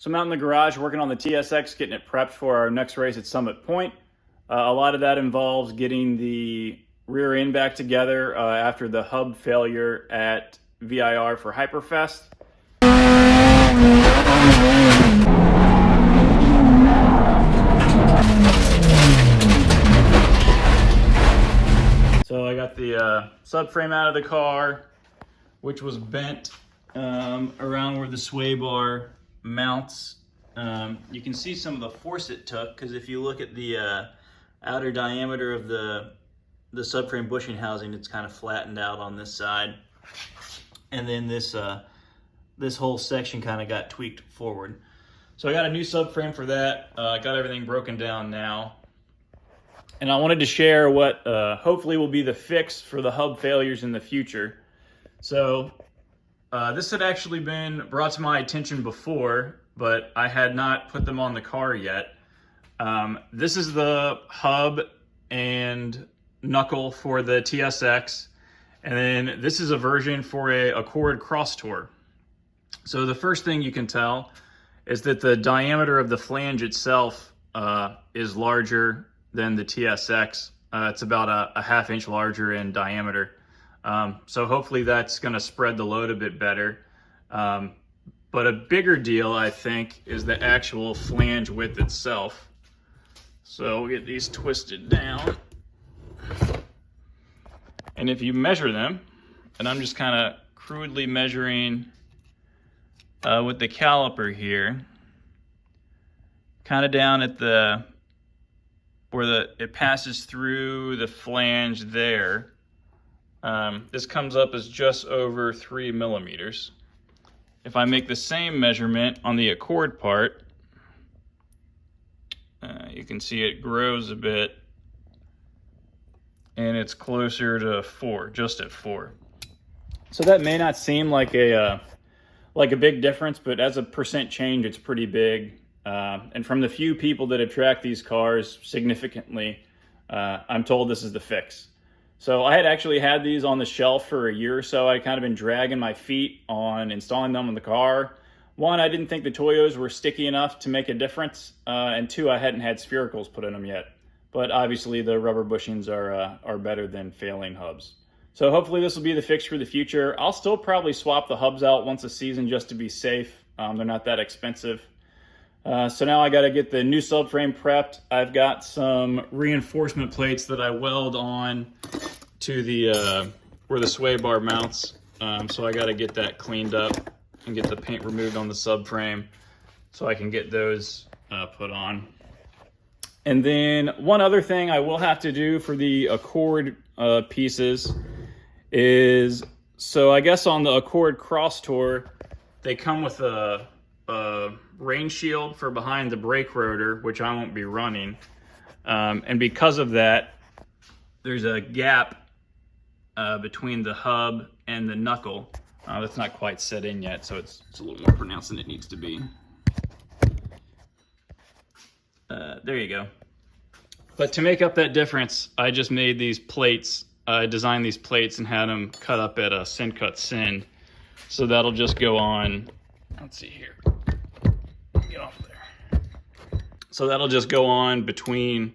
So I'm out in the garage working on the TSX, getting it prepped for our next race at Summit Point. A lot of that involves getting the rear end back together after the hub failure at VIR for Hyperfest. So I got the subframe out of the car, which was bent around where the sway bar mounts. You can see some of the force it took, because if you look at the outer diameter of the subframe bushing housing, it's kind of flattened out on this side, and then this whole section kind of got tweaked forward. So I got a new subframe for that. I got everything broken down now, and I wanted to share what hopefully will be the fix for the hub failures in the future. So this had actually been brought to my attention before, but I had not put them on the car yet. This is the hub and knuckle for the TSX, and then this is a version for a Accord Cross Tour. So the first thing you can tell is that the diameter of the flange itself is larger than the TSX. It's about a ½ inch larger in diameter. So hopefully that's going to spread the load a bit better. But a bigger deal, I think, is the actual flange width itself. So we'll get these twisted down. And if you measure them, and I'm just kind of crudely measuring with the caliper here, kind of down at where it passes through the flange there. This comes up as just over 3 millimeters. If I make the same measurement on the Accord part, you can see it grows a bit, and it's closer to 4, just at 4. So that may not seem like a big difference, but as a percent change, it's pretty big. And from the few people that have tracked these cars significantly, I'm told this is the fix. So I had actually had these on the shelf for a year or so. I'd kind of been dragging my feet on installing them in the car. One, I didn't think the Toyos were sticky enough to make a difference. And two, I hadn't had sphericals put in them yet. But obviously the rubber bushings are better than failing hubs. So hopefully this will be the fix for the future. I'll still probably swap the hubs out once a season just to be safe. They're not that expensive. So now I got to get the new subframe prepped. I've got some reinforcement plates that I weld on to the where the sway bar mounts. So I got to get that cleaned up and get the paint removed on the subframe so I can get those put on. And then one other thing I will have to do for the Accord pieces is, so I guess on the Accord Cross Tour, they come with a rain shield for behind the brake rotor, which I won't be running. And because of that, there's a gap between the hub and the knuckle. That's not quite set in yet, so it's a little more pronounced than it needs to be. There you go. But to make up that difference, I just made these plates. I designed these plates and had them cut up at a sin cut sin. So that'll just go on. Let's see here. Get off there. So that'll just go on between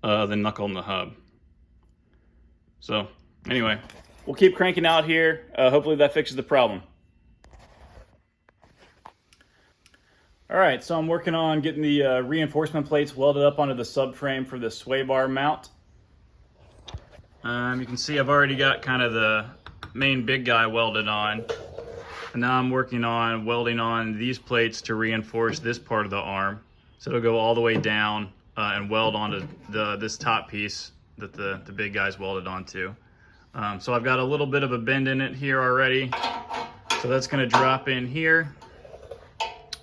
the knuckle and the hub. So anyway, we'll keep cranking out here. Hopefully that fixes the problem. All right, so I'm working on getting the reinforcement plates welded up onto the subframe for the sway bar mount. You can see I've already got kind of the main big guy welded on. And now I'm working on welding on these plates to reinforce this part of the arm. So it'll go all the way down and weld onto this top piece that the big guy's welded onto. So I've got a little bit of a bend in it here already. So that's gonna drop in here.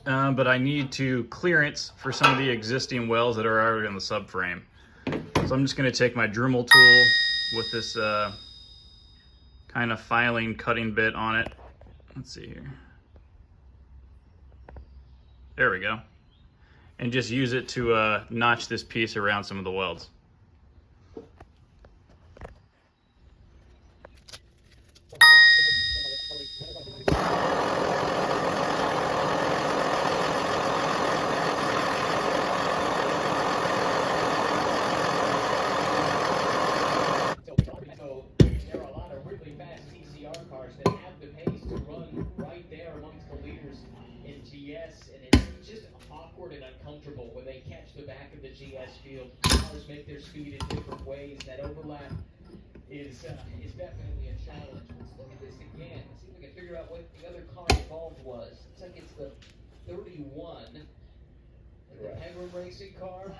But I need to clearance for some of the existing welds that are already on the subframe. So I'm just gonna take my Dremel tool with this kind of filing cutting bit on it. Let's see here. There we go. And just use it to notch this piece around some of the welds. GR cars that have the pace to run right there amongst the leaders in GS, and it's just awkward and uncomfortable when they catch the back of the GS field. Cars make their speed in different ways. That overlap is definitely a challenge. Let's look at this again. Let's see if we can figure out what the other car involved was. Looks like it's the 31. The Penguin Racing car.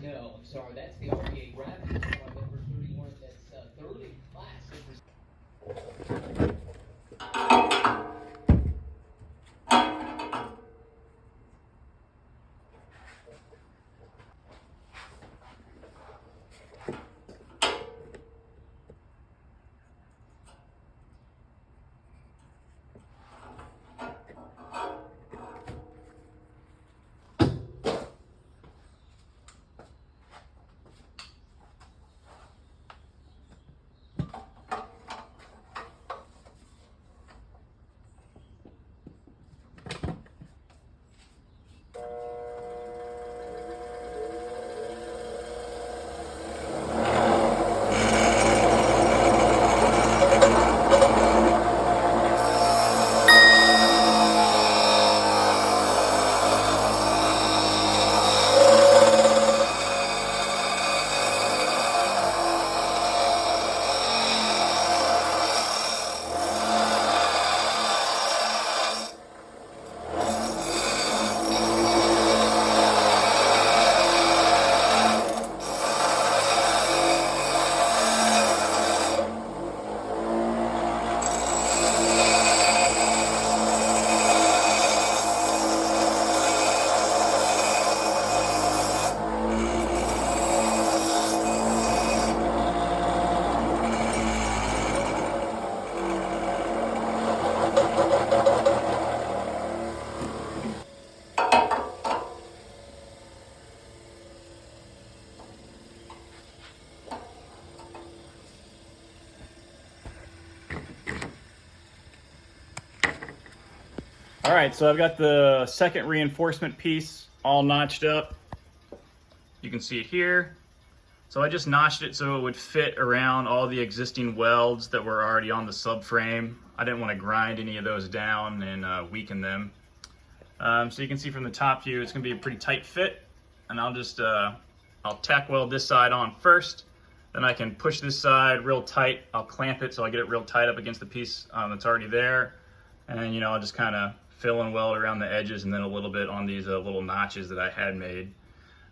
No, I'm sorry. That's the RPA Rapid car, number 31. That's third in class. All right, so I've got the second reinforcement piece all notched up. You can see it here. So I just notched it so it would fit around all the existing welds that were already on the subframe. I didn't want to grind any of those down and weaken them. So you can see from the top view, it's going to be a pretty tight fit. And I'll just, I'll tack weld this side on first. Then I can push this side real tight. I'll clamp it so I get it real tight up against the piece that's already there. And, you know, I'll just kind of fill and weld around the edges and then a little bit on these little notches that I had made.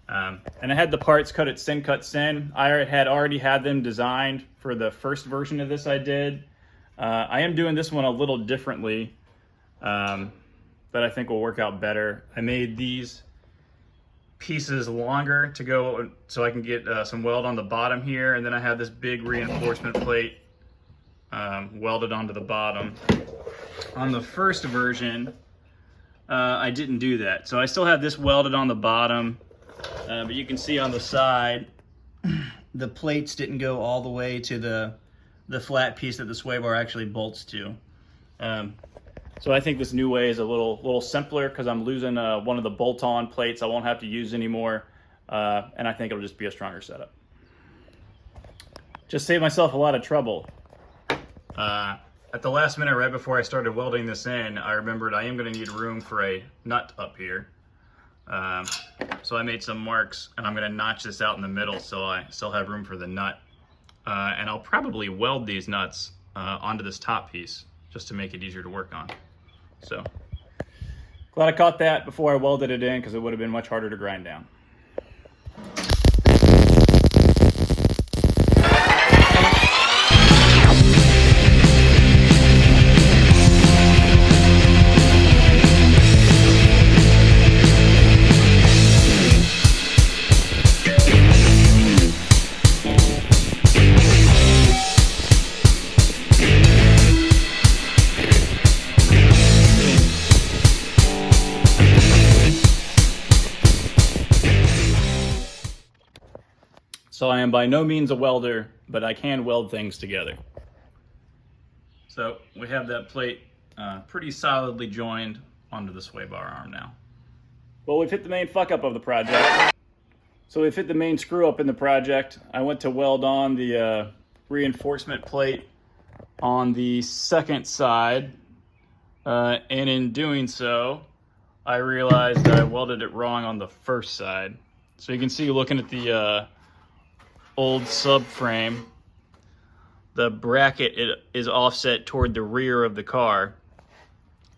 And I had the parts cut at Sin Cut Sin. I had already had them designed for the first version of this I did. I am doing this one a little differently that I think will work out better. I made these pieces longer to go so I can get some weld on the bottom here, and then I have this big reinforcement plate welded onto the bottom. On the first version, I didn't do that. So I still have this welded on the bottom, but you can see on the side, the plates didn't go all the way to the flat piece that the sway bar actually bolts to. So I think this new way is a little simpler because I'm losing one of the bolt-on plates I won't have to use anymore, and I think it'll just be a stronger setup. Just saved myself a lot of trouble. At the last minute, right before I started welding this in, I remembered I am going to need room for a nut up here. So I made some marks, and I'm going to notch this out in the middle so I still have room for the nut. And I'll probably weld these nuts onto this top piece just to make it easier to work on. So glad I caught that before I welded it in because it would have been much harder to grind down. So I am by no means a welder, but I can weld things together. So we have that plate pretty solidly joined onto the sway bar arm now. Well, we've hit the main fuck up of the project. So we've hit the main screw up in the project. I went to weld on the reinforcement plate on the second side, and in doing so, I realized I welded it wrong on the first side. So you can see, looking at the old subframe, the bracket is offset toward the rear of the car.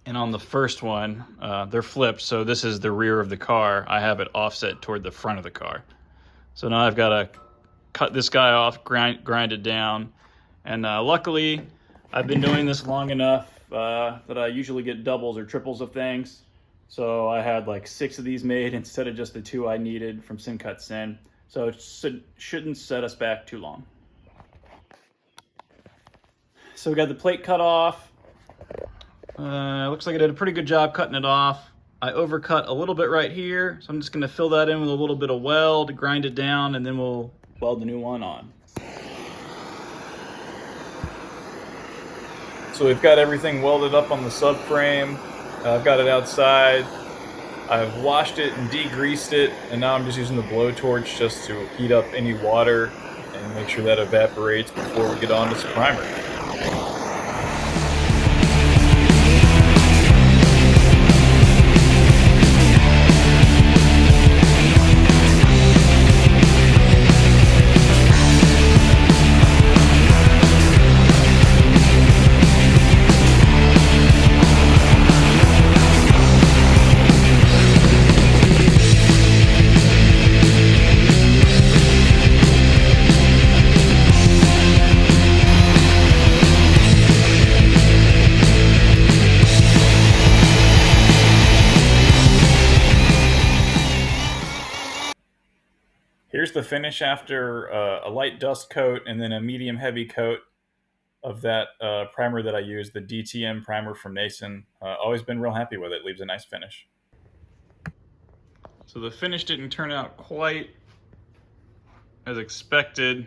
And on the first one, they're flipped, so this is the rear of the car. I have it offset toward the front of the car. So now I've got to cut this guy off, grind it down. And luckily, I've been doing this long enough that I usually get doubles or triples of things. So I had like 6 of these made instead of just the 2 I needed from Sin-Cut Sin. So it shouldn't set us back too long. So we got the plate cut off. Looks like I did a pretty good job cutting it off. I overcut a little bit right here, so I'm just gonna fill that in with a little bit of weld, grind it down, and then we'll weld the new one on. So we've got everything welded up on the subframe. I've got it outside. I've washed it and degreased it, and now I'm just using the blowtorch just to heat up any water and make sure that evaporates before we get on to some primer. Here's the finish after a light dust coat and then a medium heavy coat of that primer that I used, the DTM primer from Nason. Always been real happy with it. Leaves a nice finish. So the finish didn't turn out quite as expected,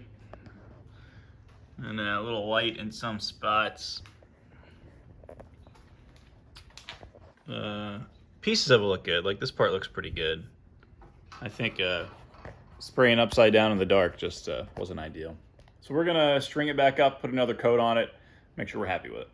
and a little light in some spots. Pieces of it look good. Like this part looks pretty good. I think spraying upside down in the dark just wasn't ideal. So we're gonna string it back up, put another coat on it, make sure we're happy with it.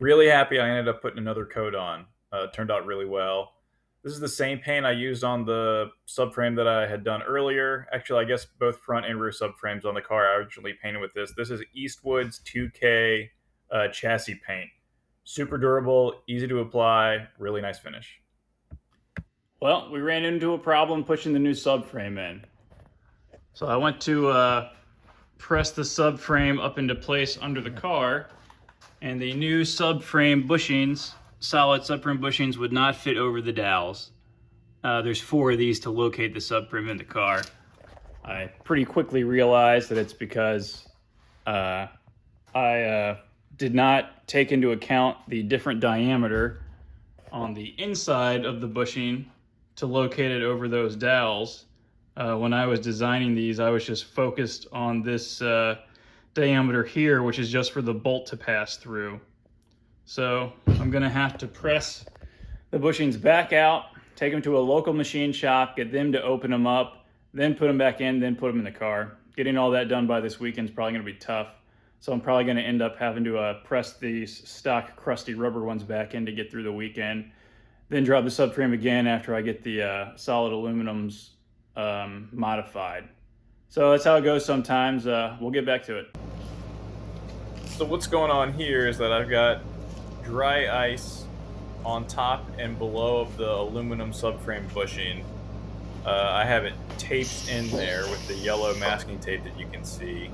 Really happy I ended up putting another coat on. Turned out really well. This is the same paint I used on the subframe that I had done earlier. Actually, I guess both front and rear subframes on the car I originally painted with this. This is Eastwood's 2K chassis paint. Super durable, easy to apply, really nice finish. Well, we ran into a problem pushing the new subframe in. So I went to press the subframe up into place under the car, and the new subframe bushings, solid subframe bushings, would not fit over the dowels. There's 4 of these to locate the subframe in the car. I pretty quickly realized that it's because I did not take into account the different diameter on the inside of the bushing to locate it over those dowels. When I was designing these, I was just focused on this diameter here, which is just for the bolt to pass through. So I'm gonna have to press the bushings back out, take them to a local machine shop, get them to open them up, then put them back in, then put them in the car. Getting all that done by this weekend is probably gonna be tough. So I'm probably gonna end up having to press these stock crusty rubber ones back in to get through the weekend, then drop the subframe again after I get the solid aluminums modified. So that's how it goes sometimes. We'll get back to it. So what's going on here is that I've got dry ice on top and below of the aluminum subframe bushing. I have it taped in there with the yellow masking tape that you can see.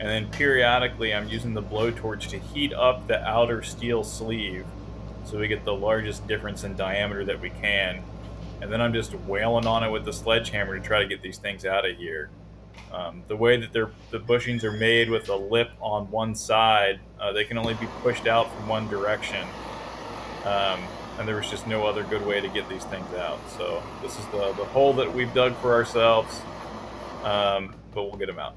And then periodically I'm using the blowtorch to heat up the outer steel sleeve so we get the largest difference in diameter that we can. And then I'm just wailing on it with the sledgehammer to try to get these things out of here. The way that the bushings are made with a lip on one side, they can only be pushed out from one direction. And there was just no other good way to get these things out. So this is the hole that we've dug for ourselves, but we'll get them out.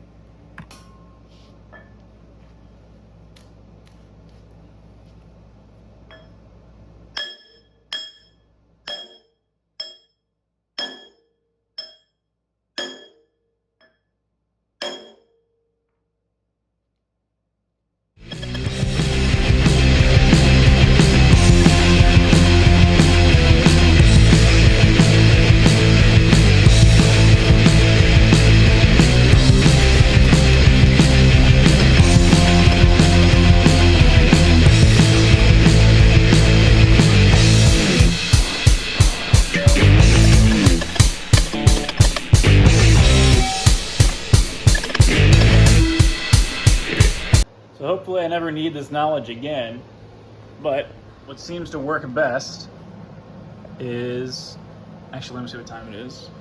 So hopefully I never need this knowledge again, but what seems to work best is, actually let me see what time it is,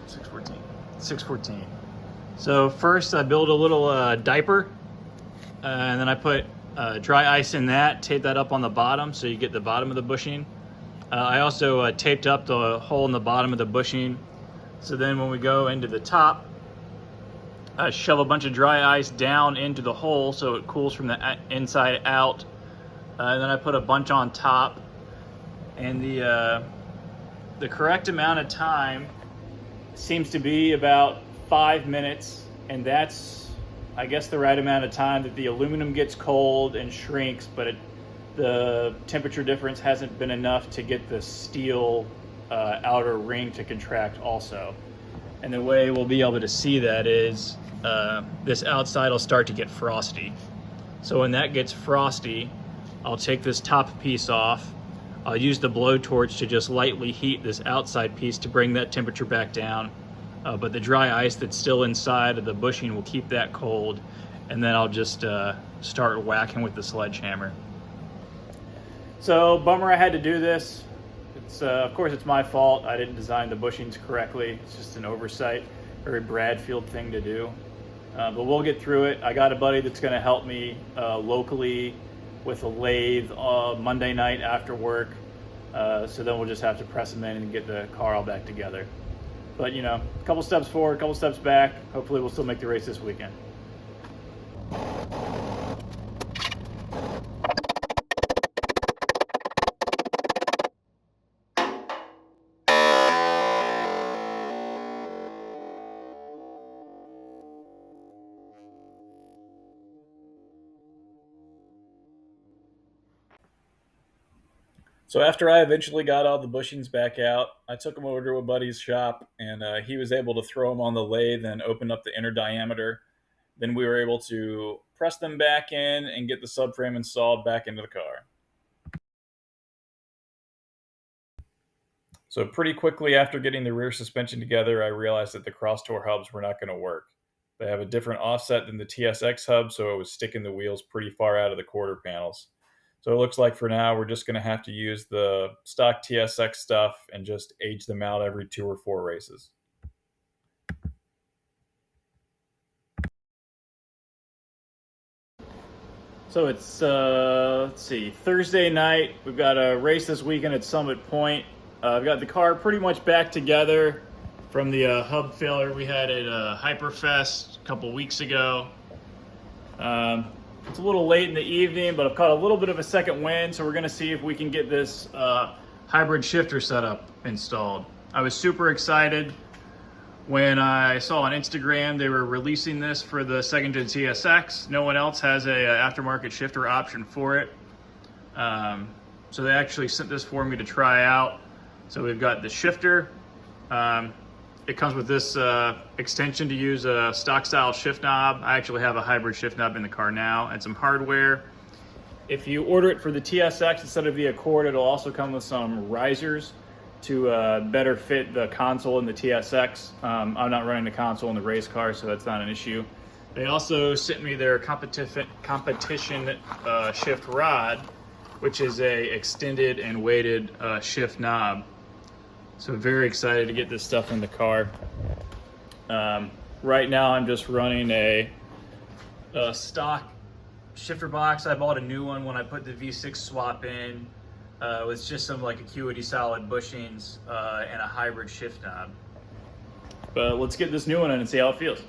6:14. 6:14. So first I build a little diaper, and then I put dry ice in that, tape that up on the bottom so you get the bottom of the bushing. I also taped up the hole in the bottom of the bushing, so then when we go into the top, I shove a bunch of dry ice down into the hole so it cools from the inside out. And then I put a bunch on top. And the correct amount of time seems to be about 5 minutes. And that's, I guess, the right amount of time that the aluminum gets cold and shrinks, but the temperature difference hasn't been enough to get the steel outer ring to contract also. And the way we'll be able to see that is this outside will start to get frosty. So when that gets frosty, I'll take this top piece off. I'll use the blowtorch to just lightly heat this outside piece to bring that temperature back down. But the dry ice that's still inside of the bushing will keep that cold. And then I'll just start whacking with the sledgehammer. So bummer I had to do this. It's of course it's my fault. I didn't design the bushings correctly. It's just an oversight, very Bradfield thing to do. But we'll get through it. I got a buddy that's going to help me locally with a lathe Monday night after work. So then we'll just have to press them in and get the car all back together. But you know, a couple steps forward, a couple steps back. Hopefully we'll still make the race this weekend. So after I eventually got all the bushings back out, I took them over to a buddy's shop, and he was able to throw them on the lathe and open up the inner diameter. Then we were able to press them back in and get the subframe installed back into the car. So pretty quickly after getting the rear suspension together, I realized that the cross-tour hubs were not going to work. They have a different offset than the TSX hub, so it was sticking the wheels pretty far out of the quarter panels. So it looks like for now we're just going to have to use the stock TSX stuff and just age them out every 2 or 4 races. So it's, let's see, Thursday night. We've got a race this weekend at Summit Point. I've got the car pretty much back together from the hub failure we had at Hyperfest a couple weeks ago. It's a little late in the evening, but I've caught a little bit of a second wind, so we're going to see if we can get this hybrid shifter setup installed. I was super excited when I saw on Instagram they were releasing this for the 2nd Gen TSX. No one else has a aftermarket shifter option for it. So they actually sent this for me to try out. So we've got the shifter. It comes with this extension to use a stock style shift knob. I actually have a hybrid shift knob in the car now, and some hardware. If you order it for the TSX instead of the Accord, it'll also come with some risers to better fit the console in the TSX. I'm not running the console in the race car, so that's not an issue. They also sent me their competition shift rod, which is a extended and weighted shift knob. So very excited to get this stuff in the car. Right now I'm just running a stock shifter box. I bought a new one when I put the V6 swap in with just some like Acuity solid bushings and a hybrid shift knob. But let's get this new one in and see how it feels.